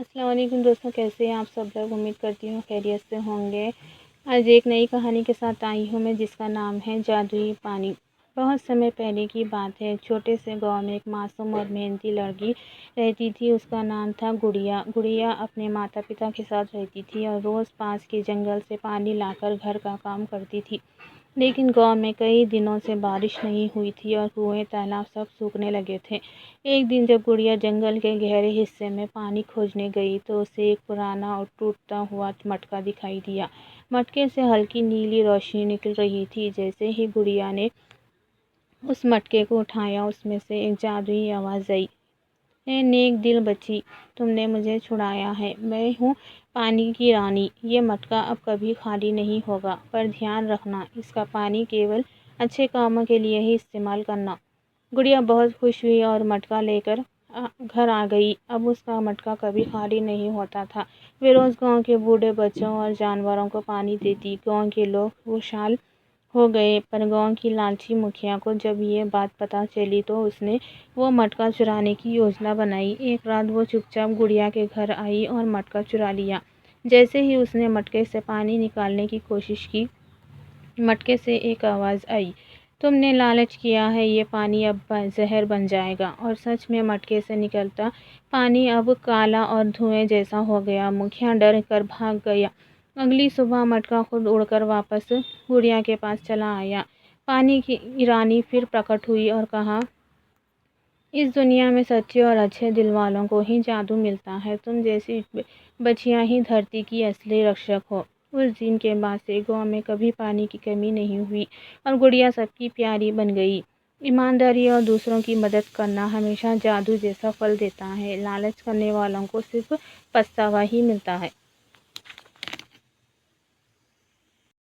अस्सलाम वालेकुम दोस्तों, कैसे हैं आप सब लोग। उम्मीद करती हूँ खैरियत से होंगे। आज एक नई कहानी के साथ आई हूँ मैं, जिसका नाम है जादुई पानी। बहुत समय पहले की बात है। छोटे से गांव में एक मासूम और मेहनती लड़की रहती थी। उसका नाम था गुड़िया। गुड़िया अपने माता पिता के साथ रहती थी और रोज़ पास के जंगल से पानी लाकर घर का काम करती थी। लेकिन गांव में कई दिनों से बारिश नहीं हुई थी और कुएं तालाब सब सूखने लगे थे। एक दिन जब गुड़िया जंगल के गहरे हिस्से में पानी खोजने गई तो उसे एक पुराना और टूटता हुआ मटका दिखाई दिया। मटके से हल्की नीली रोशनी निकल रही थी। जैसे ही गुड़िया ने उस मटके को उठाया, उसमें से एक जादुई आवाज़ आई, ए नेक दिल बच्ची, तुमने मुझे छुड़ाया है। मैं हूँ पानी की रानी। ये मटका अब कभी खाली नहीं होगा, पर ध्यान रखना, इसका पानी केवल अच्छे कामों के लिए ही इस्तेमाल करना। गुड़िया बहुत खुश हुई और मटका लेकर घर आ गई। अब उसका मटका कभी खाली नहीं होता था। वे रोज़ गांव के बूढ़े बच्चों और जानवरों को पानी देती। गांव के लोग खुशहाल हो गए, पर गांव की लालची मुखिया को जब ये बात पता चली तो उसने वो मटका चुराने की योजना बनाई। एक रात वो चुपचाप गुड़िया के घर आई और मटका चुरा लिया। जैसे ही उसने मटके से पानी निकालने की कोशिश की, मटके से एक आवाज़ आई, तुमने लालच किया है, ये पानी अब जहर बन जाएगा। और सच में मटके से निकलता पानी अब काला और धुएं जैसा हो गया। मुखिया डर कर भाग गया। अगली सुबह मटका खुद उड़कर वापस गुड़िया के पास चला आया। पानी की रानी फिर प्रकट हुई और कहा, इस दुनिया में सच्चे और अच्छे दिल वालों को ही जादू मिलता है। तुम जैसी बच्चियां ही धरती की असली रक्षक हो। उस दिन के बाद से गांव में कभी पानी की कमी नहीं हुई और गुड़िया सबकी प्यारी बन गई। ईमानदारी और दूसरों की मदद करना हमेशा जादू जैसा फल देता है। लालच करने वालों को सिर्फ पछतावा ही मिलता है।